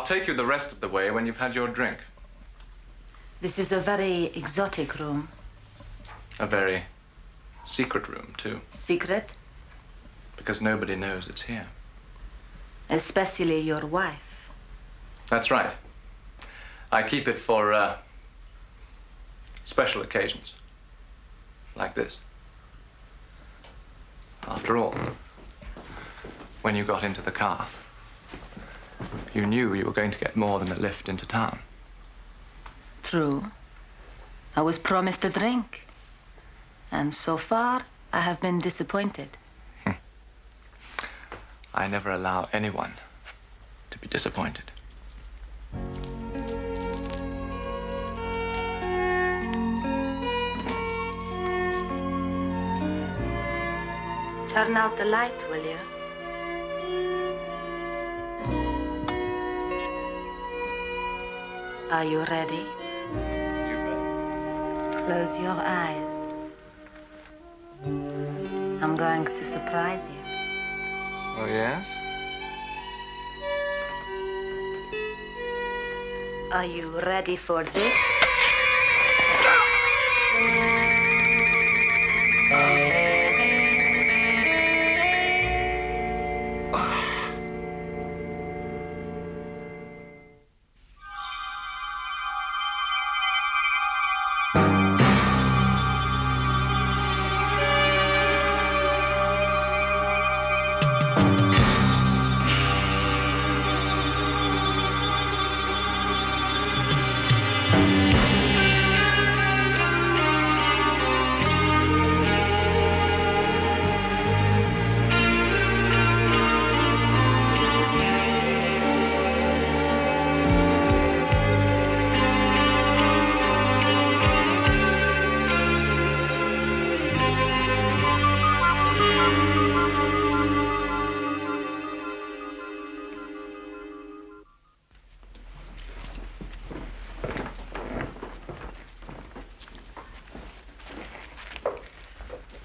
I'll take you the rest of the way when you've had your drink. This is a very exotic room. A very secret room, too. Secret? Because nobody knows it's here. Especially your wife. That's right. I keep it for, special occasions. Like this. After all, when you got into the car, you knew you were going to get more than a lift into town. True. I was promised a drink. And so far, I have been disappointed. I never allow anyone to be disappointed. Turn out the light, will you? Are you ready? You bet. Close your eyes. I'm going to surprise you. Oh, yes? Are you ready for this?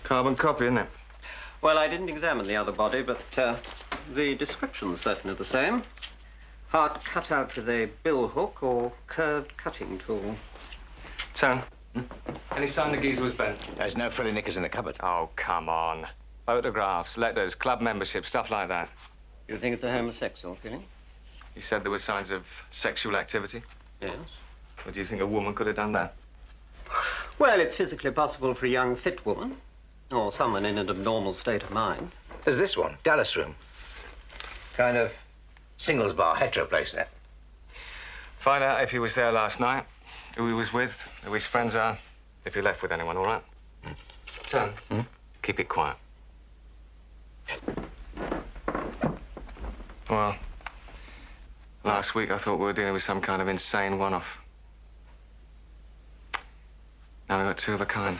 Carbon copy, isn't it? Well, I didn't examine the other body, but the description's certainly the same. Heart cut out with a bill hook or curved cutting tool. Turn. Any sign the geezer was bent? There's no frilly knickers in the cupboard. Oh, come on. Photographs, letters, club membership, stuff like that. You think it's a homosexual killing? You said there were signs of sexual activity? Yes. Or do you think a woman could have done that? Well, it's physically possible for a young, fit woman, or someone in an abnormal state of mind. There's this one, Dallas room. Kind of singles bar, hetero place there. Find out if he was there last night, who he was with, who his friends are, if he left with anyone, all right? Turn. Keep it quiet. Well, last week I thought we were dealing with some kind of insane one-off. Now we've got two of a kind.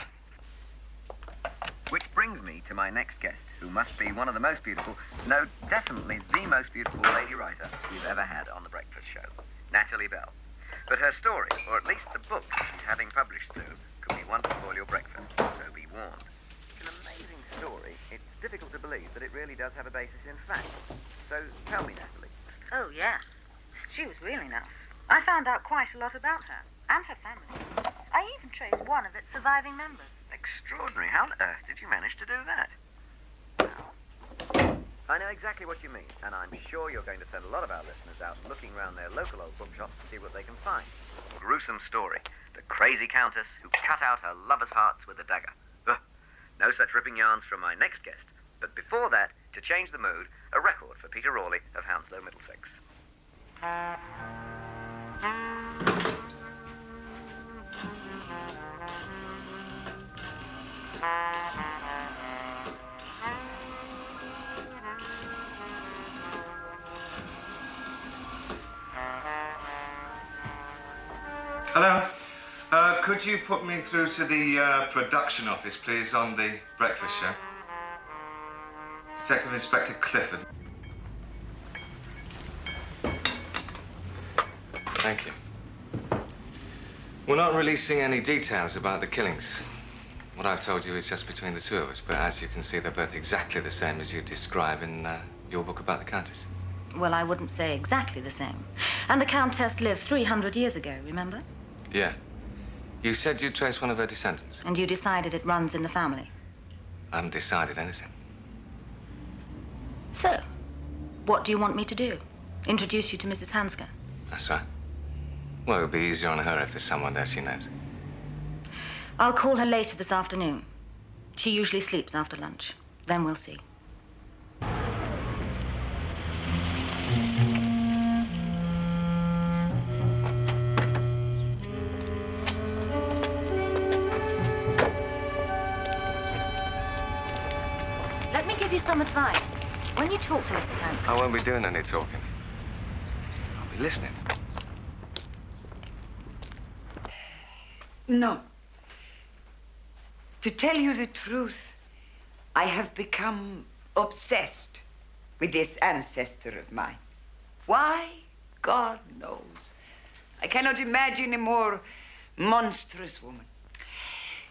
Which brings me to my next guest, who must be one of the most beautiful, no, definitely the most beautiful lady writer we've ever had on The Breakfast Show, Natalie Bell. But her story, or at least the book she's having published soon, could be one to spoil your breakfast, so be warned. It's an amazing story. It's difficult to believe that it really does have a basis in fact. So tell me, Natalie. Oh, yes. She was really nice. I found out quite a lot about her and her family. I even traced one of its surviving members. Extraordinary. How on earth did you manage to do that? Well, I know exactly what you mean, and I'm sure you're going to send a lot of our listeners out looking around their local old bookshops to see what they can find. Gruesome story. The crazy countess who cut out her lovers' hearts with a dagger. Ugh. No such ripping yarns from my next guest. But before that, to change the mood, a record for Peter Rawley of Hounslow, Middlesex. Hello. Could you put me through to the production office, please, on The Breakfast Show? Detective Inspector Clifford. Thank you. We're not releasing any details about the killings. What I've told you is just between the two of us, but as you can see, they're both exactly the same as you describe in your book about the Countess. Well, I wouldn't say exactly the same. And the Countess lived 300 years ago, remember? Yeah. You said you'd trace one of her descendants. And you decided it runs in the family. I haven't decided anything. So, what do you want me to do? Introduce you to Mrs. Hansker? That's right. Well, it'll be easier on her if there's someone there she knows. I'll call her later this afternoon. She usually sleeps after lunch. Then we'll see. Let me give you some advice. When you talk to Mrs. Hansker... I won't be doing any talking. I'll be listening. No. To tell you the truth, I have become obsessed with this ancestor of mine. Why? God knows. I cannot imagine a more monstrous woman.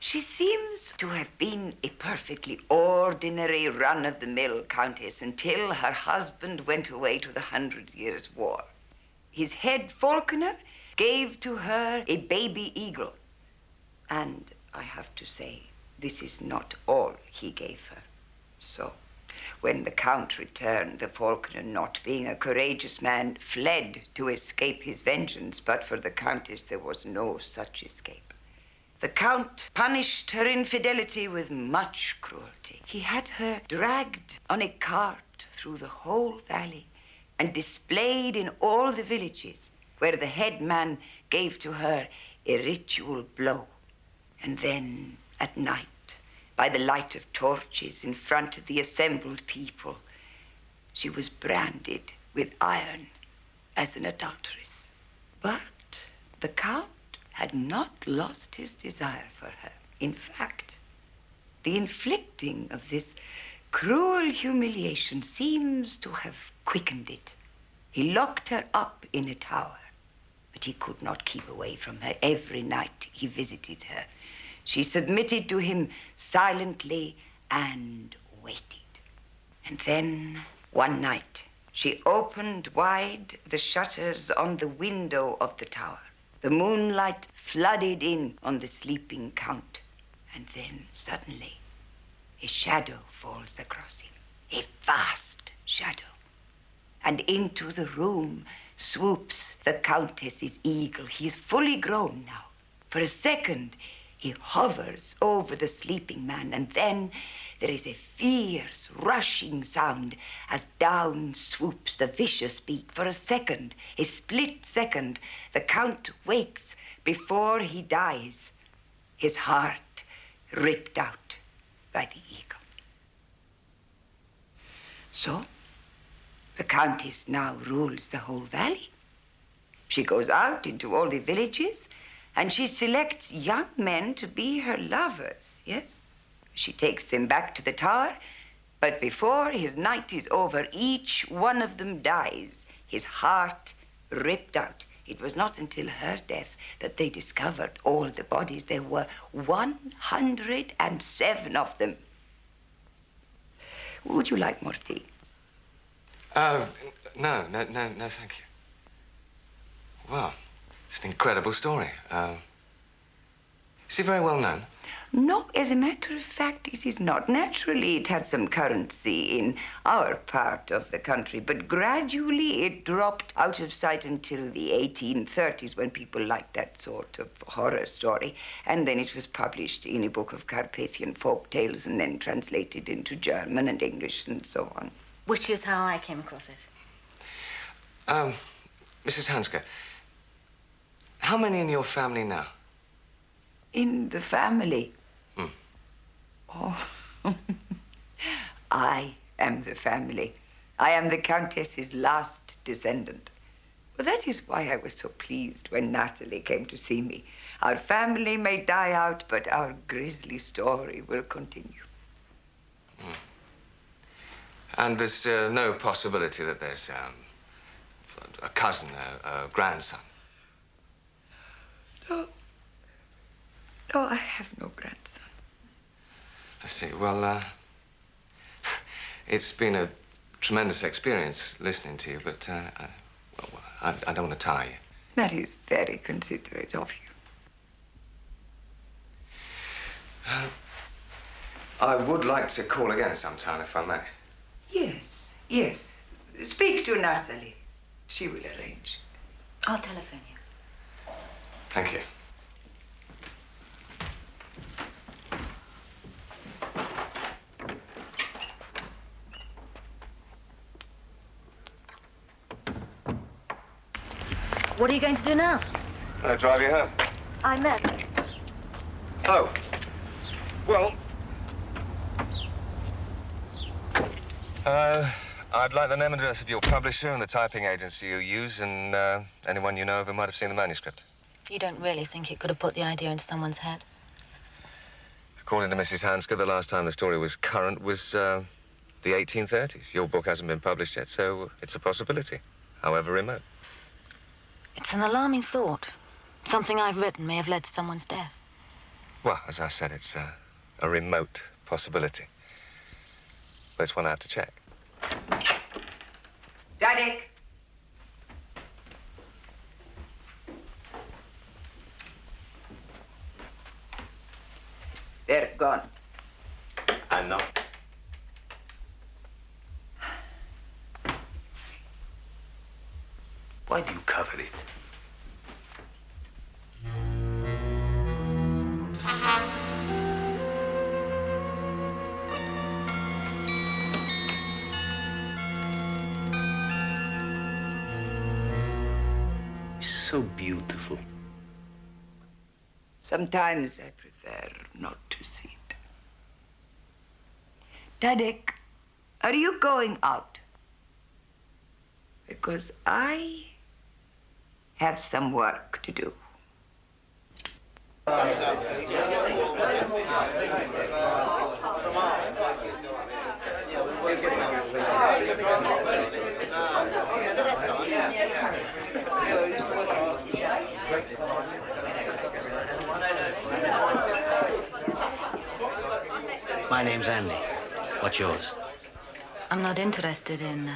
She seems to have been a perfectly ordinary run-of-the-mill countess until her husband went away to the 100 Years' War. His head falconer gave to her a baby eagle. And I have to say, this is not all he gave her. So, when the Count returned, the falconer, not being a courageous man, fled to escape his vengeance. But for the Countess, there was no such escape. The Count punished her infidelity with much cruelty. He had her dragged on a cart through the whole valley and displayed in all the villages where the headman gave to her a ritual blow. And then, at night, by the light of torches in front of the assembled people, she was branded with iron as an adulteress. But the Count had not lost his desire for her. In fact, the inflicting of this cruel humiliation seems to have quickened it. He locked her up in a tower, but he could not keep away from her. Every night he visited her. She submitted to him silently and waited. And then, one night, she opened wide the shutters on the window of the tower. The moonlight flooded in on the sleeping Count. And then, suddenly, a shadow falls across him. A vast shadow. And into the room swoops the Countess's eagle. He is fully grown now. For a second, he hovers over the sleeping man, and then there is a fierce, rushing sound as down swoops the vicious beak. For a second, a split second, the Count wakes before he dies, his heart ripped out by the eagle. So, the Countess now rules the whole valley. She goes out into all the villages, and she selects young men to be her lovers, yes? She takes them back to the tower, but before his night is over, each one of them dies, his heart ripped out. It was not until her death that they discovered all the bodies. There were 107 of them. Would you like more tea? No, thank you. Well, it's an incredible story. Is he very well known? No, as a matter of fact, it is not. Naturally, it had some currency in our part of the country, but gradually it dropped out of sight until the 1830s, when people liked that sort of horror story. And then it was published in a book of Carpathian folk tales and then translated into German and English and so on. Which is how I came across it. Mrs. Hansker, how many in your family now? In the family? Hmm. Oh, I am the family. I am the Countess's last descendant. Well, that is why I was so pleased when Natalie came to see me. Our family may die out, but our grisly story will continue. Hmm. And there's no possibility that there's a cousin, a grandson? No. No, I have no grandson. I see. Well, it's been a tremendous experience listening to you, but I don't want to tire you. That is very considerate of you. I would like to call again sometime, if I may. Yes, yes. Speak to Natalie. She will arrange. I'll telephone you. Thank you. What are you going to do now? I'll drive you home. I met. Oh. Well. I'd like the name and address of your publisher and the typing agency you use, and anyone you know of who might have seen the manuscript. You don't really think it could have put the idea into someone's head? According to Mrs. Hansker, the last time the story was current was the 1830s. Your book hasn't been published yet, so it's a possibility, however remote. It's an alarming thought. Something I've written may have led to someone's death. Well, as I said, it's a remote possibility. But it's one I have to check. Radek. They're gone. And now? Why do you cover it? It's so beautiful. Sometimes I prefer not to see it. Tadek, are you going out? Because I have some work to do. My name's Andy. What's yours? I'm not interested in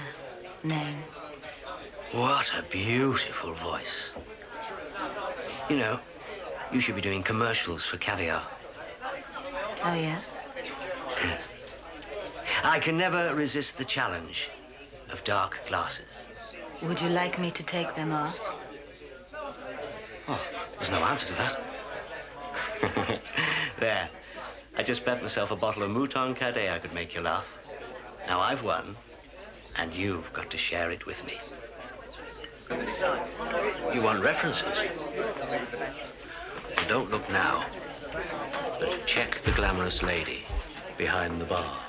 names. What a beautiful voice. You know, you should be doing commercials for caviar. Oh, yes? Yes. I can never resist the challenge of dark glasses. Would you like me to take them off? Oh, there's no answer to that. There. I just bet myself a bottle of Mouton Cadet I could make you laugh. Now I've won, and you've got to share it with me. You want references? Well, don't look now, but check the glamorous lady behind the bar.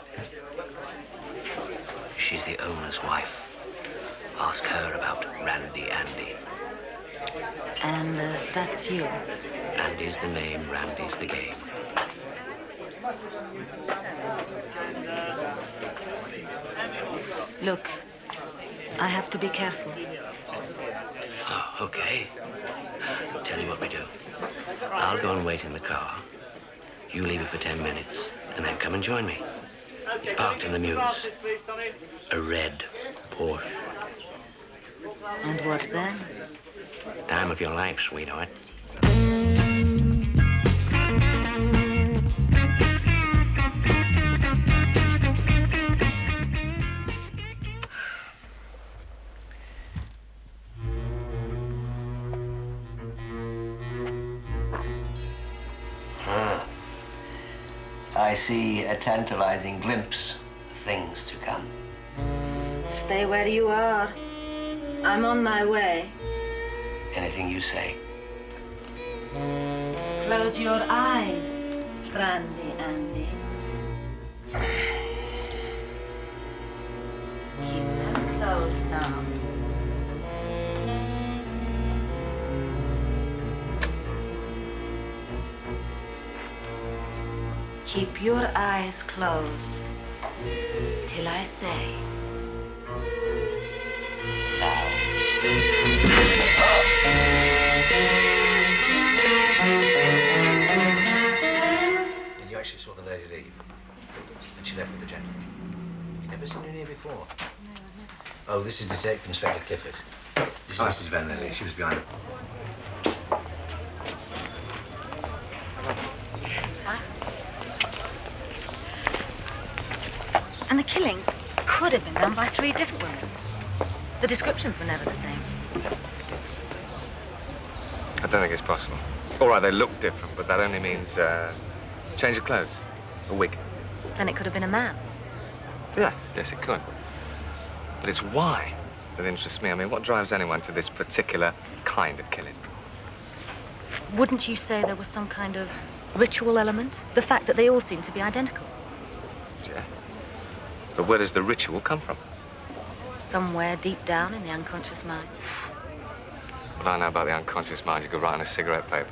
She's the owner's wife. Ask her about Randy Andy. And that's you. Andy's the name, Randy's the game. Look, I have to be careful. Oh, okay. Tell you what we do. I'll go and wait in the car. You leave it for 10 minutes, and then come and join me. It's parked in the mews. A red Porsche. And what then? Time of your life, sweetheart. I see a tantalizing glimpse of things to come. Stay where you are. I'm on my way. Anything you say. Close your eyes, Randy Andy. Keep them closed now. Keep your eyes closed till I say. Now. And you actually saw the lady leave? And she left with the gentleman? You've never seen her here before? No. Oh, this is Detective Inspector Clifford. This is Mrs. Van Lilly. She was behind the... That's fine. And the killing could have been done by 3 different women. The descriptions were never the same. I don't think it's possible. All right, they look different, but that only means change of clothes, a wig. Then it could have been a man. Yeah, yes, it could. But it's why that interests me. I mean, what drives anyone to this particular kind of killing? Wouldn't you say there was some kind of ritual element? The fact that they all seem to be identical. Yeah. But where does the ritual come from? Somewhere deep down in the unconscious mind. What I know about the unconscious mind, you could write on a cigarette paper.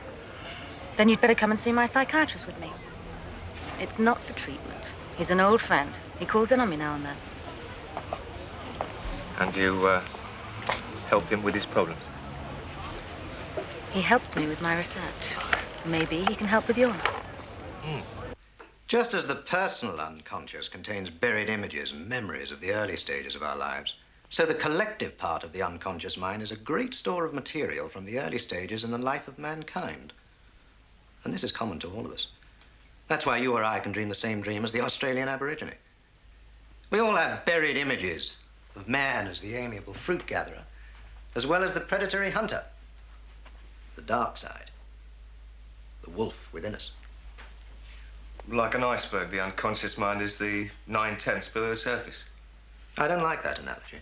Then you'd better come and see my psychiatrist with me. It's not for treatment. He's an old friend. He calls in on me now and then. And you help him with his problems? He helps me with my research. Maybe he can help with yours. Just as the personal unconscious contains buried images and memories of the early stages of our lives, so the collective part of the unconscious mind is a great store of material from the early stages in the life of mankind. And this is common to all of us. That's why you or I can dream the same dream as the Australian Aborigine. We all have buried images of man as the amiable fruit gatherer, as well as the predatory hunter, the dark side, the wolf within us. Like an iceberg, the unconscious mind is the 9/10 below the surface. I don't like that analogy.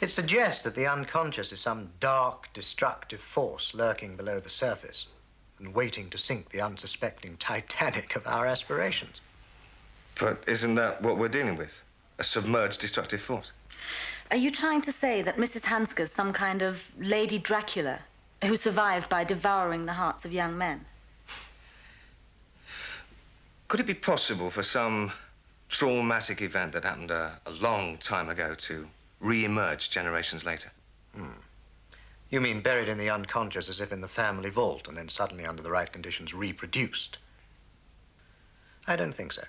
It suggests that the unconscious is some dark, destructive force lurking below the surface and waiting to sink the unsuspecting Titanic of our aspirations. But isn't that what we're dealing with? A submerged destructive force? Are you trying to say that Mrs. Hansker's some kind of Lady Dracula who survived by devouring the hearts of young men? Could it be possible for some traumatic event that happened a long time ago to re-emerge generations later? You mean buried in the unconscious as if in the family vault and then suddenly, under the right conditions, reproduced? I don't think so.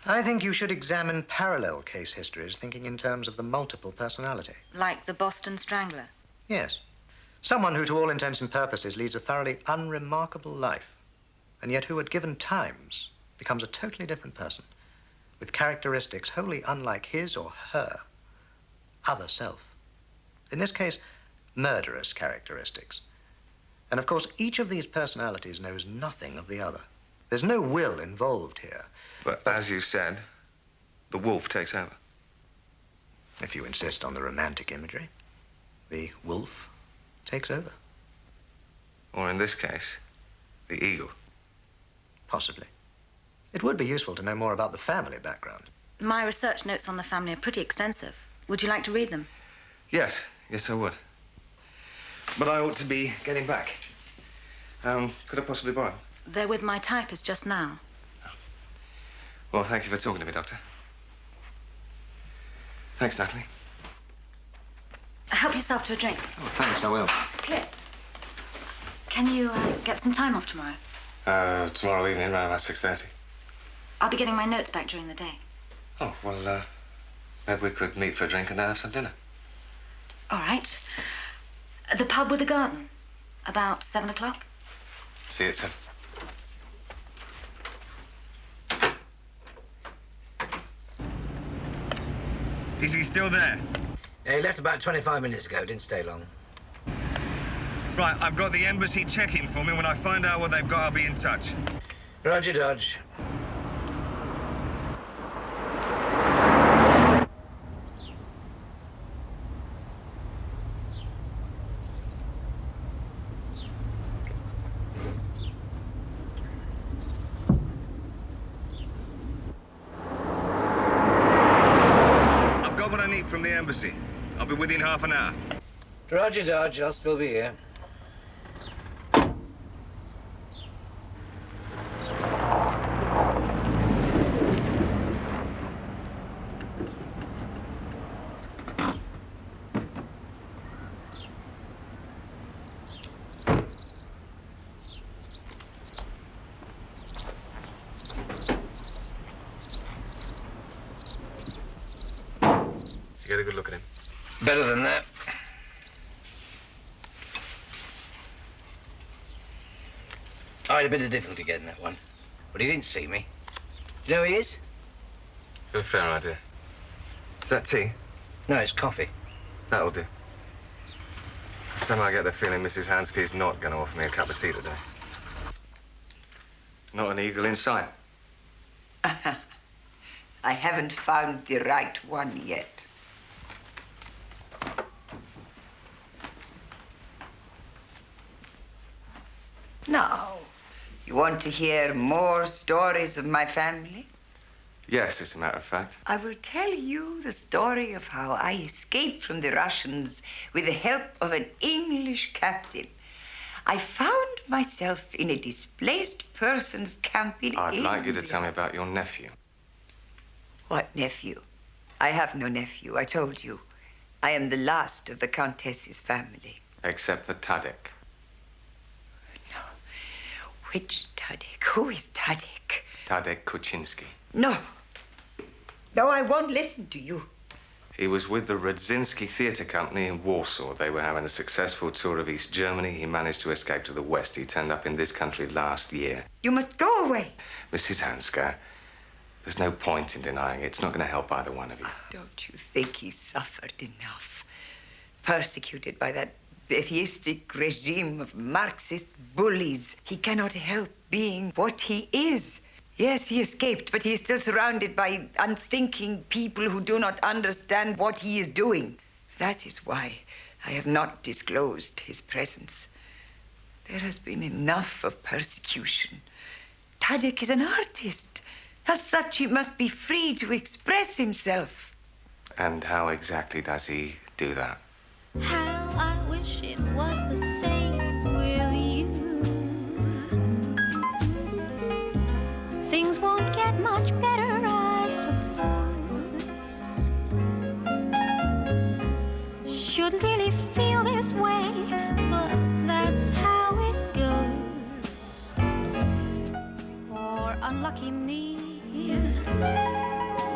I think you should examine parallel case histories, thinking in terms of the multiple personality. Like the Boston Strangler? Yes. Someone who, to all intents and purposes, leads a thoroughly unremarkable life, and yet who, at given times, becomes a totally different person, with characteristics wholly unlike his or her other self. In this case, murderous characteristics. And of course, each of these personalities knows nothing of the other. There's no will involved here. But as you said, the wolf takes over. If you insist on the romantic imagery, the wolf takes over. Or in this case, the eagle. Possibly. It would be useful to know more about the family background. My research notes on the family are pretty extensive. Would you like to read them? Yes, I would. But I ought to be getting back. Could I possibly borrow? They're with my typist just now. Well, thank you for talking to me, Doctor. Thanks, Natalie. Help yourself to a drink. Oh, thanks, I will. Cliff, can you get some time off tomorrow? Tomorrow evening, around about 6:30. I'll be getting my notes back during the day. Oh, well, maybe we could meet for a drink and then have some dinner. All right. The pub with the garden. About 7 o'clock. See you at 7. Is he still there? Yeah, he left about 25 minutes ago. Didn't stay long. Right, I've got the embassy checking for me. When I find out what they've got, I'll be in touch. Roger, Dodge. I've got what I need from the embassy. I'll be within half an hour. Roger, Dodge. I'll still be here. get a good look at him? Better than that. I had a bit of difficulty getting that one, but he didn't see me. Do you know who he is? Got a fair idea. Is that tea? No, it's coffee. That'll do. Somehow I get the feeling Mrs. Hansky's not going to offer me a cup of tea today. Not an eagle in sight. I haven't found the right one yet. Now, you want to hear more stories of my family? Yes, as a matter of fact. I will tell you the story of how I escaped from the Russians with the help of an English captain. I found myself in a displaced persons camp in I'd like you to India. tell me about your nephew. What nephew? I have no nephew, I told you. I am the last of the Countess's family. Except for Tadek. No. Which Tadek? Who is Tadek? Tadek Kuczynski. No. No, I won't listen to you. He was with the Radzinski Theatre Company in Warsaw. They were having a successful tour of East Germany. He managed to escape to the West. He turned up in this country last year. You must go away. Mrs. Hanska, there's no point in denying it. It's not going to help either one of you. Don't you think he suffered enough? Persecuted by that atheistic regime of Marxist bullies. He cannot help being what he is. Yes, he escaped, but he is still surrounded by unthinking people who do not understand what he is doing. That is why I have not disclosed his presence. There has been enough of persecution. Tadek is an artist. As such, he must be free to express himself. And how exactly does he do that? How I wish it was the same with you. Things won't get much better, I suppose. Shouldn't really feel this way, but that's how it goes. Or unlucky me,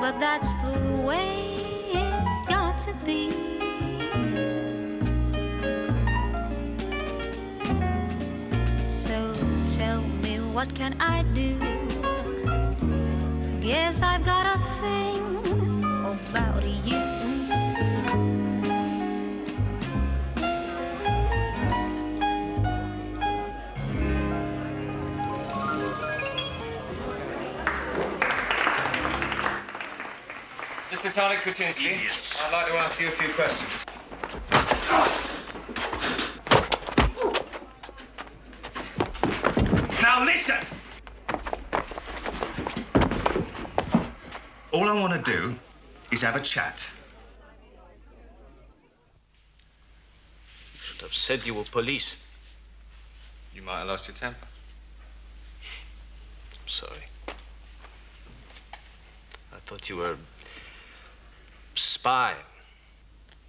but that's the way it's got to be. So tell me, what can I do? Guess I've got a thing about you. Mr. Tadek Kuczynski, I'd like to ask you a few questions. Now listen! All I want to do is have a chat. You should have said you were police. You might have lost your temper. I'm sorry. I thought you were spy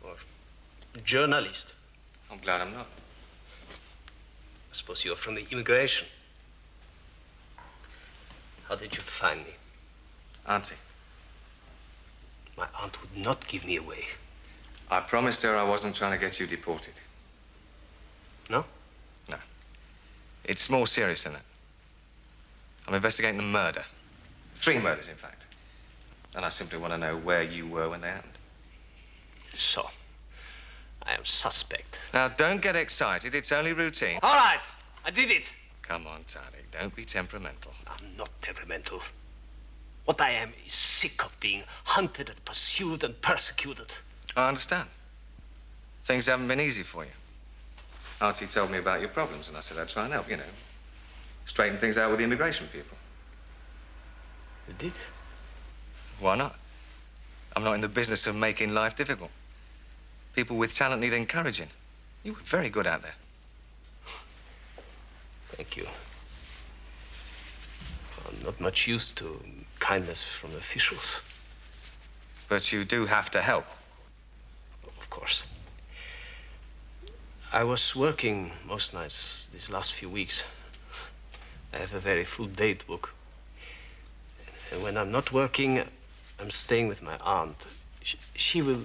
or journalist. I'm glad I'm not. I suppose you're from the immigration. How did you find me? Auntie. My aunt would not give me away. I promised her I wasn't trying to get you deported. No? No. It's more serious than that. I'm investigating a murder. 3 murders, in fact. And I simply want to know where you were when they happened. So, I am suspect. Now, don't get excited. It's only routine. All right, I did it. Come on, Tadek. Don't be temperamental. I'm not temperamental. What I am is sick of being hunted and pursued and persecuted. I understand. Things haven't been easy for you. Auntie told me about your problems, and I said I'd try and help, you know. Straighten things out with the immigration people. You did? Why not? I'm not in the business of making life difficult. People with talent need encouraging. You were very good out there. Thank you. I'm not much used to kindness from officials. But you do have to help. Of course. I was working most nights these last few weeks. I have a very full date book. And when I'm not working, I'm staying with my aunt. She will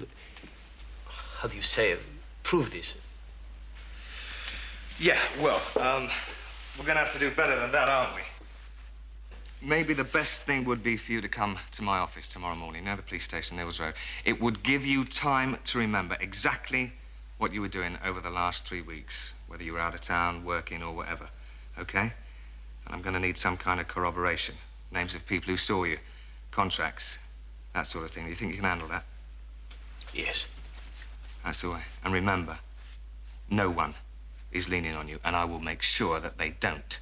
how do you say, prove this? Yeah, well, we're going to have to do better than that, aren't we? Maybe the best thing would be for you to come to my office tomorrow morning, near the police station, Nils Road. It would give you time to remember exactly what you were doing over the last 3 weeks, whether you were out of town, working, or whatever, okay? And I'm going to need some kind of corroboration. Names of people who saw you, contracts, that sort of thing. Do you think you can handle that? Yes. That's the way. And remember, no one is leaning on you, and I will make sure that they don't.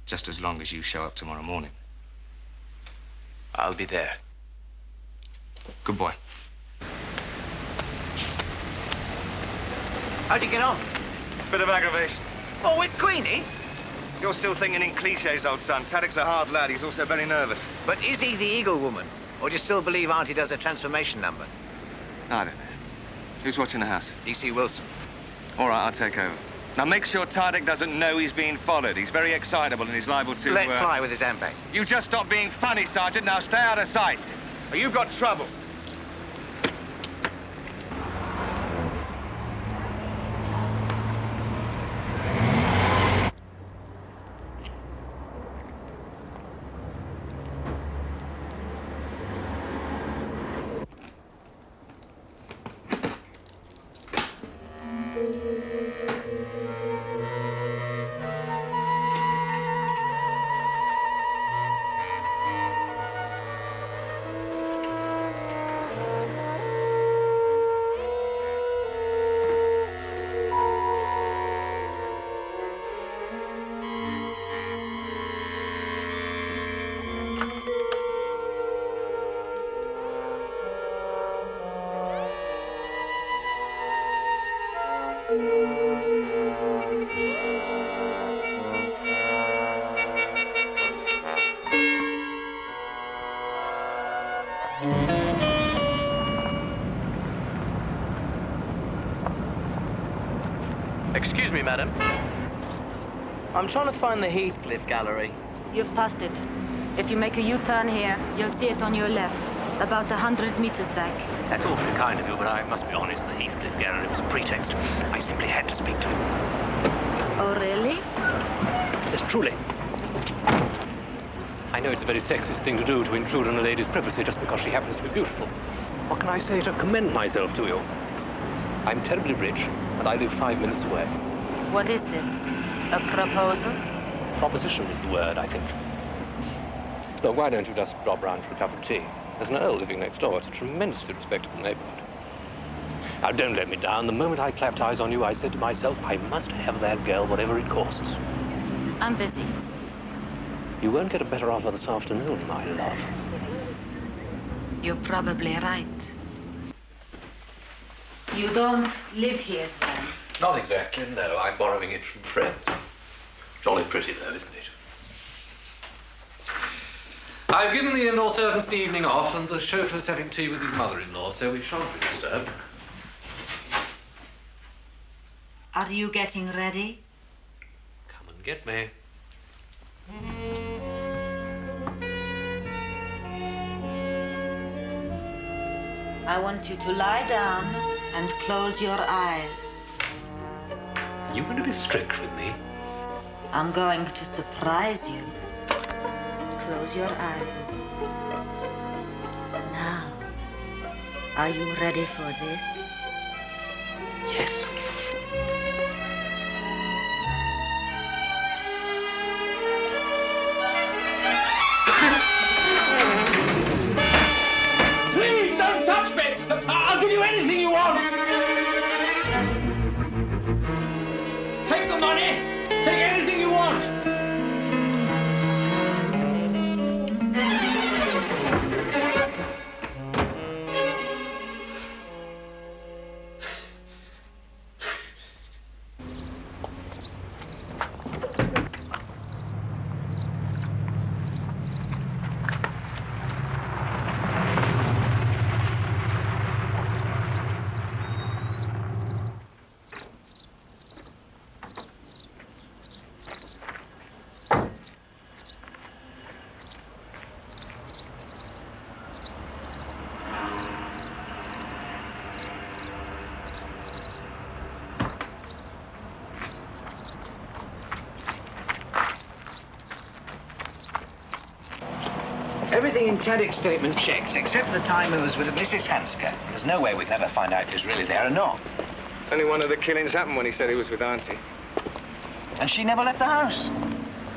Just as long as you show up tomorrow morning. I'll be there. Good boy. How'd you get on? Bit of aggravation. Oh, with Queenie? You're still thinking in cliches, old son. Taddock's a hard lad. He's also very nervous. But is he the Eagle woman? Or do you still believe Auntie does a transformation number? I don't know. Who's watching the house? D.C. Wilson. All right, I'll take over. Now, make sure Taddock doesn't know he's being followed. He's very excitable and he's liable to... Let fly with his handbag. You just stop being funny, Sergeant. Now, stay out of sight. Or you've got trouble. Excuse me, madam. I'm trying to find the Heathcliff Gallery. You've passed it. If you make a U-turn here, you'll see it on your left, about 100 meters back. That's awfully kind of you, but I must be honest, the Heathcliff Gallery was a pretext. I simply had to speak to him. Oh, really? Yes, truly. I know it's a very sexist thing to do, to intrude on a lady's privacy just because she happens to be beautiful. What can I say to commend myself to you? I'm terribly rich, and I live 5 minutes away. What is this? A proposal? Proposition is the word, I think. Look, why don't you just drop round for a cup of tea? There's an Earl living next door. It's a tremendously respectable neighborhood. Now, don't let me down. The moment I clapped eyes on you, I said to myself, I must have that girl, whatever it costs. I'm busy. You won't get a better offer this afternoon, my love. You're probably right. You don't live here, then? Not exactly, no. I'm borrowing it from friends. Jolly pretty, though, isn't it? I've given the in-law servants the evening off, and the chauffeur's having tea with his mother-in-law, so we shan't be disturbed. Are you getting ready? Come and get me. I want you to lie down and close your eyes. You going to be strict with me? I'm going to surprise you. Close your eyes. Now, are you ready for this? Yes. Please don't touch me! I'll give you anything you want! Take the money! Take anything you want! Everything in Taddick's statement checks, except the time he was with Mrs. Hanska. There's no way we can ever find out if he's really there or not. Only one of the killings happened when he said he was with Auntie. And she never left the house.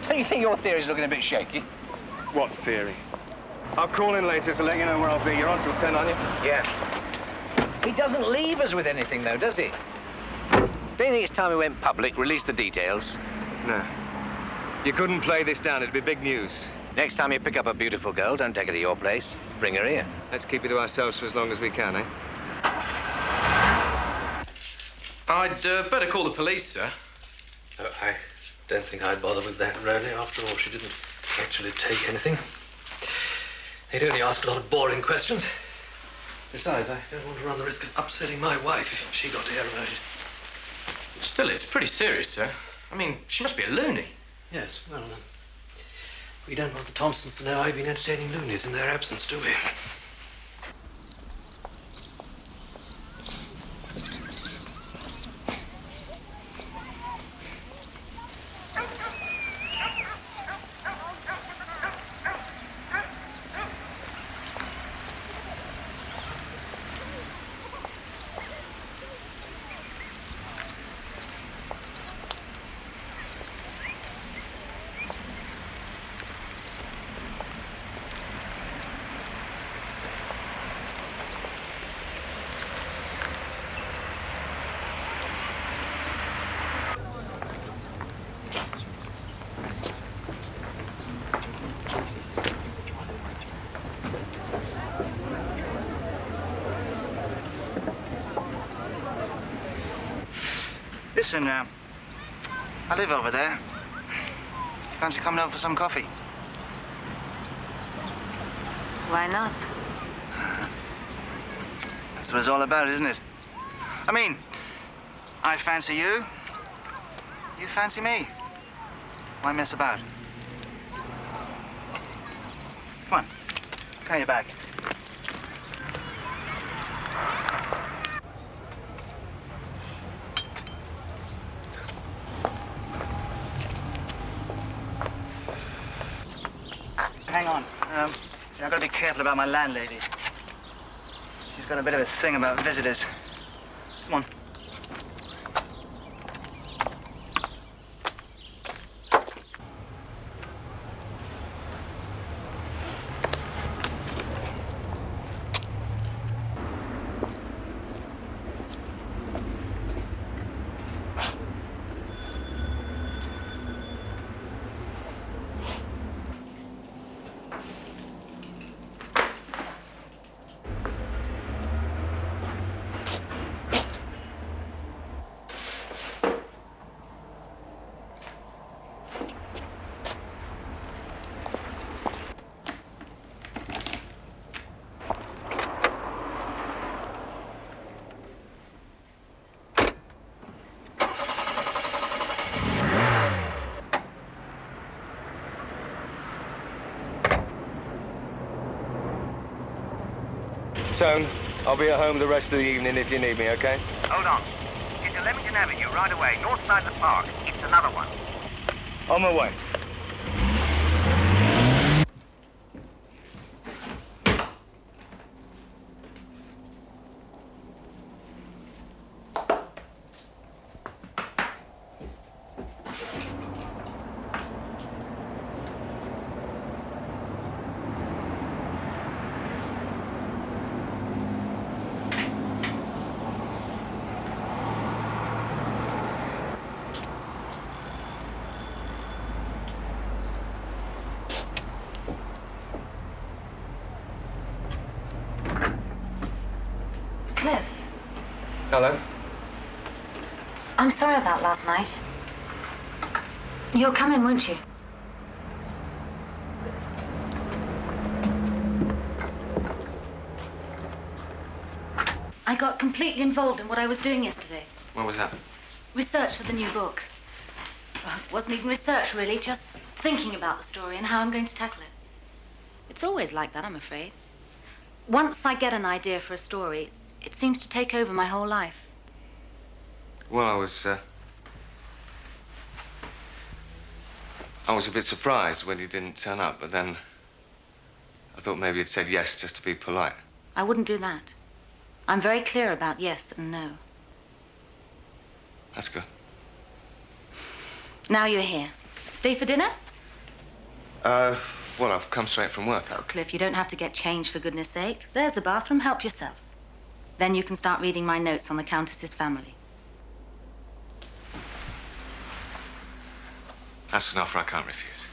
Don't you think your theory's looking a bit shaky? What theory? I'll call in later to let you know where I'll be. You're on till 10, aren't you? Yeah. He doesn't leave us with anything, though, does he? Don't you think it's time we went public, released the details? No. You couldn't play this down. It'd be big news. Next time you pick up a beautiful girl, don't take her to your place. Bring her here. Let's keep it to ourselves for as long as we can, eh? I'd better call the police, sir. I don't think I'd bother with that, really. After all, she didn't actually take anything. They'd only ask a lot of boring questions. Besides, I don't want to run the risk of upsetting my wife if she got to hear about it. Still, it's pretty serious, sir. I mean, she must be a loony. Yes, well, we don't want the Thompsons to know I've been entertaining loonies in their absence, do we? Listen, I live over there. Fancy coming over for some coffee? Why not? That's what it's all about, isn't it? I mean, I fancy you. You fancy me. Why mess about? Come on, carry your bag. Hang on. See, I've got to be careful about my landlady. She's got a bit of a thing about visitors. Come on. Tone, I'll be at home the rest of the evening if you need me, okay? Hold on. Get to Leamington Avenue right away, north side of the park. It's another one. On my way. Cliff, Hello? I'm sorry about last night. You'll come in, won't you? I got completely involved in what I was doing yesterday. What was that? Research for the new book. Well, it wasn't even research, really, just thinking about the story and how I'm going to tackle it. It's always like that, I'm afraid. Once I get an idea for a story, it seems to take over my whole life. Well, I was a bit surprised when he didn't turn up, but then I thought maybe you'd said yes just to be polite. I wouldn't do that. I'm very clear about yes and no. That's good. Now you're here. Stay for dinner? Well, I've come straight from work. Oh, Cliff, you don't have to get changed, for goodness sake. There's the bathroom. Help yourself. Then you can start reading my notes on the Countess's family. That's an offer I can't refuse.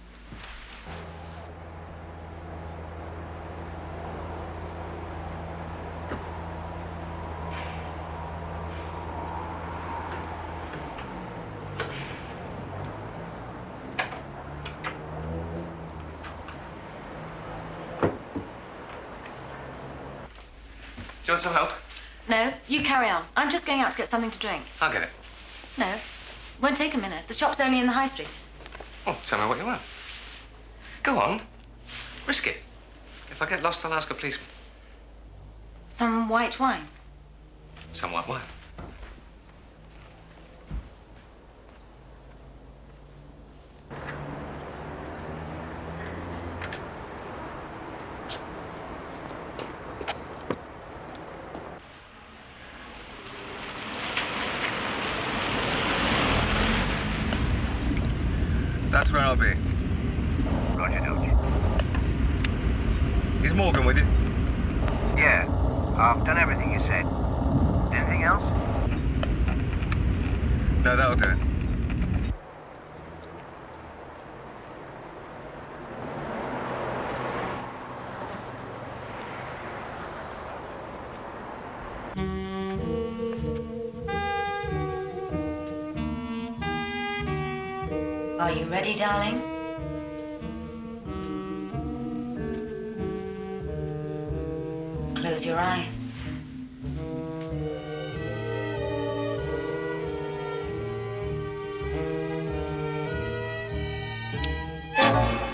Do you want some help? No, you carry on. I'm just going out to get something to drink. I'll get it. No, won't take a minute. The shop's only in the high street. Oh, tell me what you want. Go on. Risk it. If I get lost, I'll ask a policeman. Some white wine. Some white wine. That's where I'll be. Roger, Dodge. Is Morgan with you? Yeah, I've done everything you said. Anything else? No, that'll do it. Are you ready, darling? Close your eyes.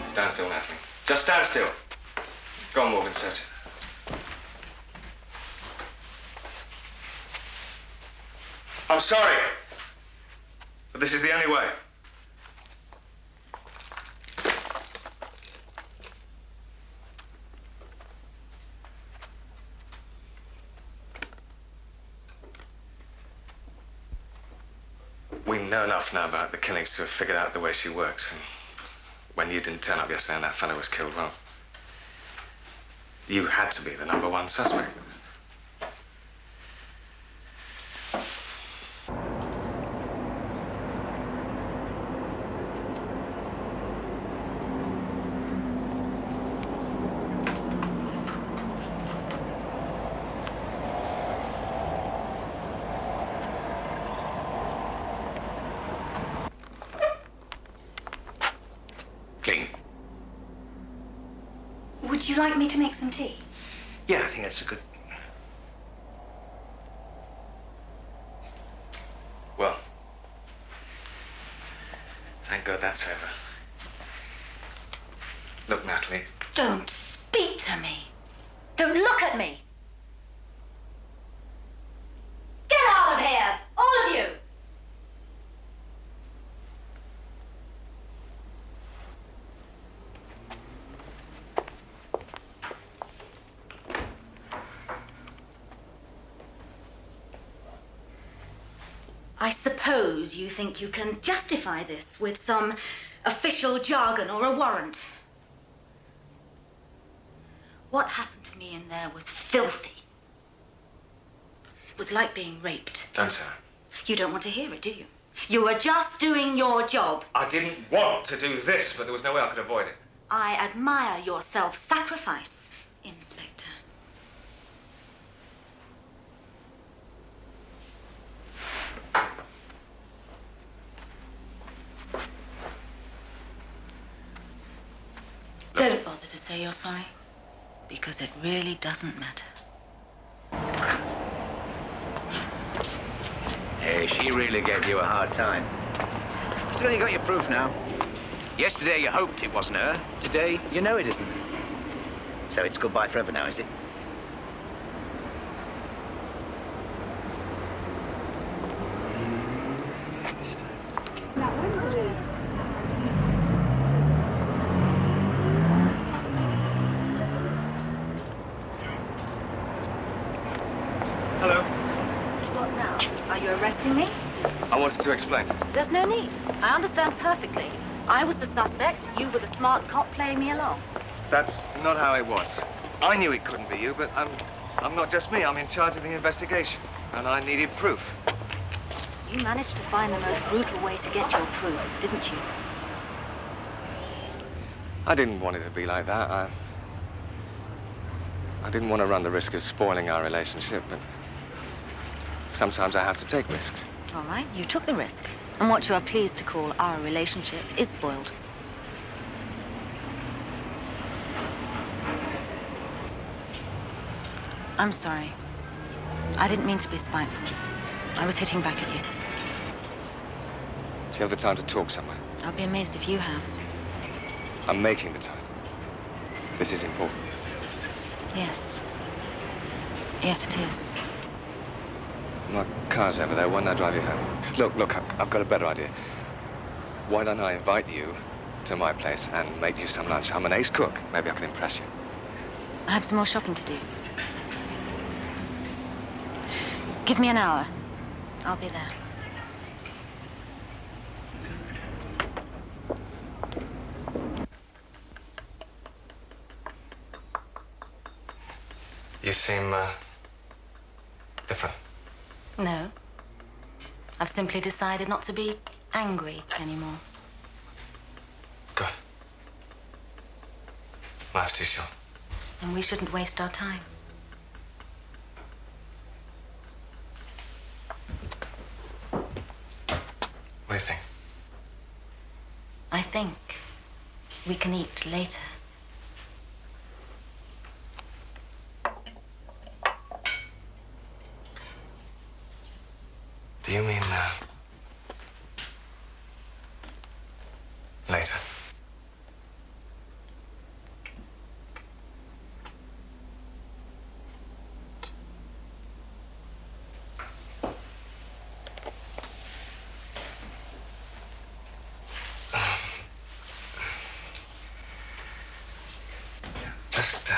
Stand still, Natalie. Just stand still. Go on, Morgan, search it. I'm sorry, but this is the only way. We know enough now about the killings to have figured out the way she works. And when you didn't turn up yesterday and that fellow was killed, well, you had to be the #1 suspect. Clean. Would you like me to make some tea? Yeah, I think that's a good... Well, thank God that's over. Look, Natalie. Don't speak to me. Don't look at me. Get out of here, all of you. I suppose you think you can justify this with some official jargon or a warrant. What happened to me in there was filthy. It was like being raped. Don't say. You don't want to hear it, do you? You were just doing your job. I didn't want to do this, but there was no way I could avoid it. I admire your self-sacrifice, Inspector. Don't bother to say you're sorry, because it really doesn't matter. Hey, she really gave you a hard time. Still, you got your proof now. Yesterday you hoped it wasn't her. Today you know it isn't. So it's goodbye forever now, is it? arresting me? I wanted to explain. There's no need. I understand perfectly. I was the suspect. You were the smart cop playing me along. That's not how it was. I knew it couldn't be you, but I'm not just me. I'm in charge of the investigation, and I needed proof. You managed to find the most brutal way to get your proof, didn't you? I didn't want it to be like that. I didn't want to run the risk of spoiling our relationship, but sometimes I have to take risks. All right, you took the risk. And what you are pleased to call our relationship is spoiled. I'm sorry. I didn't mean to be spiteful. I was hitting back at you. Do you have the time to talk somewhere? I'll be amazed if you have. I'm making the time. This is important. Yes. Yes, it is. My car's over there. Why don't I drive you home? Look, I've got a better idea. Why don't I invite you to my place and make you some lunch? I'm an ace cook. Maybe I can impress you. I have some more shopping to do. Give me an hour. I'll be there. You seem, different. No. I've simply decided not to be angry anymore. Good. Life's too short. And we shouldn't waste our time. What do you think? I think we can eat later. Do you mean, later? Just,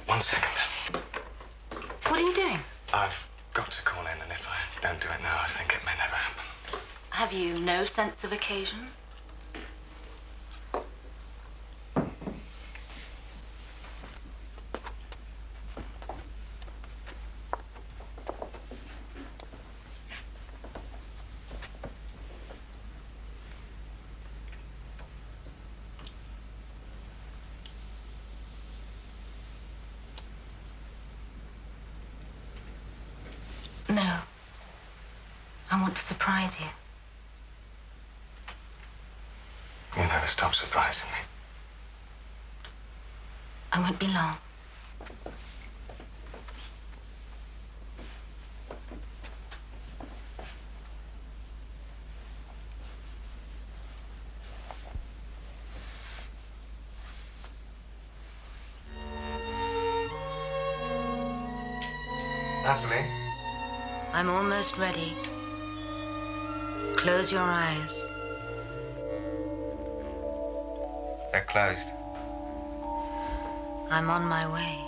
1 second. What are you doing? I've got to call in, and if I don't do it now, I think it may never happen. Have you no sense of occasion? No. I want to surprise you. You never stop surprising me. I won't be long. Natalie? I'm almost ready. Close your eyes. They're closed. I'm on my way.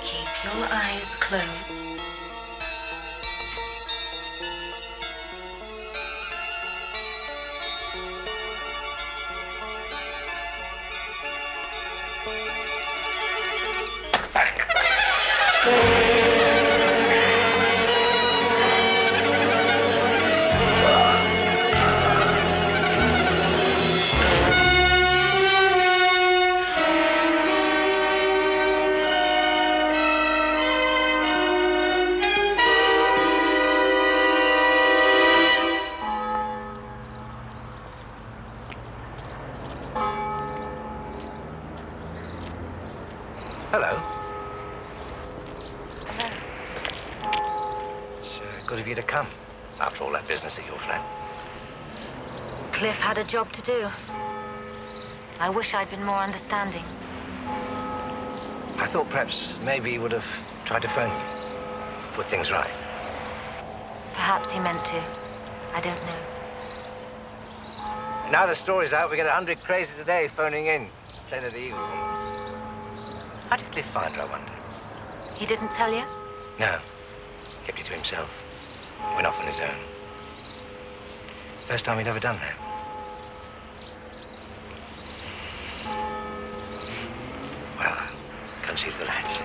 Keep your eyes closed. Hello. It's good of you to come, after all that business at your flat. Cliff had a job to do. I wish I'd been more understanding. I thought perhaps maybe he would have tried to phone you, put things right. Perhaps he meant to. I don't know. Now the story's out, we get 100 crazies a day phoning in, saying they're the Eagle woman. How did Cliff find her, I wonder? He didn't tell you? No. Kept it to himself. Went off on his own. First time he'd ever done that. Well, go and seize the lads.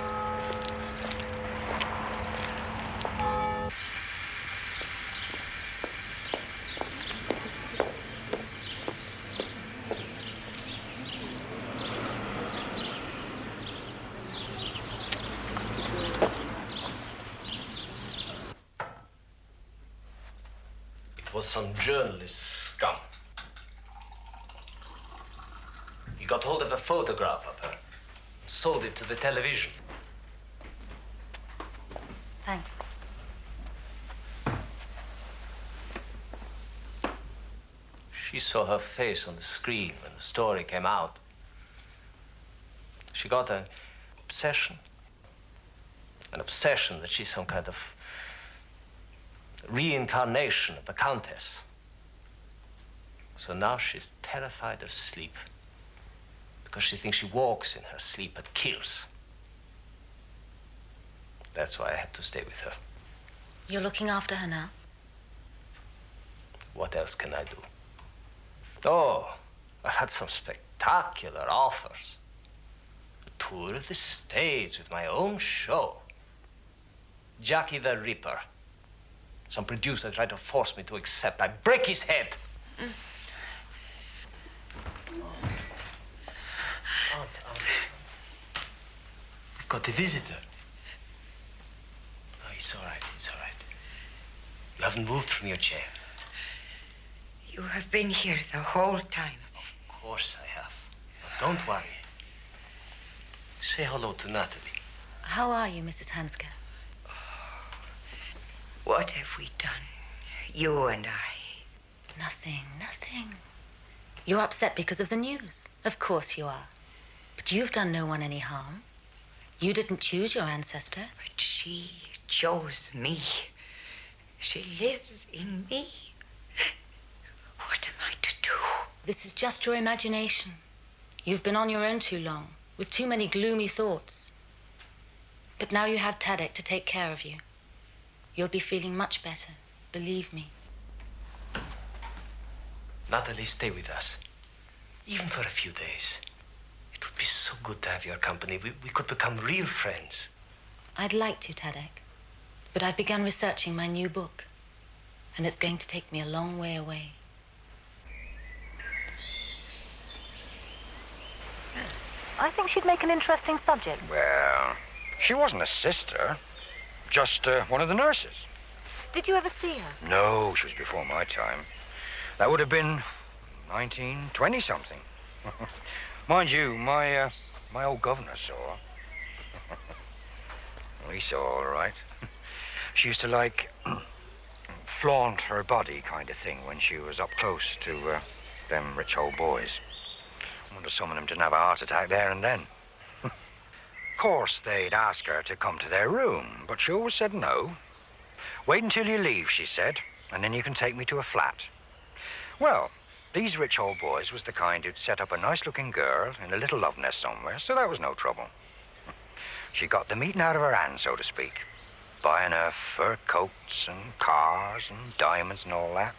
It was some journalist scum. He got hold of a photograph of her, sold it to the television. Thanks. She saw her face on the screen when the story came out. She got an obsession. An obsession that she's some kind of reincarnation of the Countess. So now she's terrified of sleep because she thinks she walks in her sleep but kills. That's why I had to stay with her. You're looking after her now? What else can I do? Oh, I had some spectacular offers. A tour of the States with my own show. Jackie the Ripper. Some producer tried to force me to accept. I'd break his head. I've got a visitor. Oh, it's all right, it's all right. You haven't moved from your chair. You have been here the whole time. Of course I have. But don't worry. Say hello to Natalie. How are you, Mrs. Hanska? What have we done? You and I. Nothing, nothing. You're upset because of the news. Of course you are. But you've done no one any harm. You didn't choose your ancestor. But she chose me. She lives in me. What am I to do? This is just your imagination. You've been on your own too long, with too many gloomy thoughts. But now you have Tadek to take care of you. You'll be feeling much better, believe me. Natalie, stay with us. Even for a few days. It would be so good to have your company. We could become real friends. I'd like to, Tadek. But I've begun researching my new book. And it's going to take me a long way away. I think she'd make an interesting subject. Well, she wasn't a sister. Just one of the nurses. Did you ever see her? No, she was before my time. That would have been 1920-something. Mind you, my old governor saw her. Well, he saw all right. She used to, like, flaunt her body kind of thing when she was up close to them rich old boys. I wonder some of them didn't have a heart attack there and then. Of course, they'd ask her to come to their room, but she always said no. Wait until you leave, she said, and then you can take me to a flat. Well, these rich old boys was the kind who'd set up a nice-looking girl in a little love nest somewhere, so that was no trouble. She got the meeting out of her hand, so to speak, buying her fur coats and cars and diamonds and all that.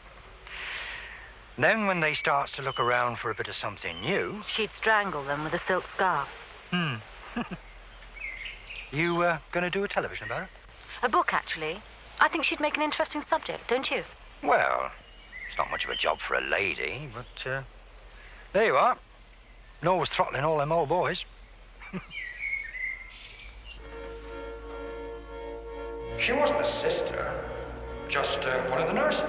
Then when they starts to look around for a bit of something new... She'd strangle them with a silk scarf. You gonna do a television about it? A book, actually. I think she'd make an interesting subject, don't you? Well, it's not much of a job for a lady, but there you are. No was throttling all them old boys. She wasn't a sister, just one of the nurses.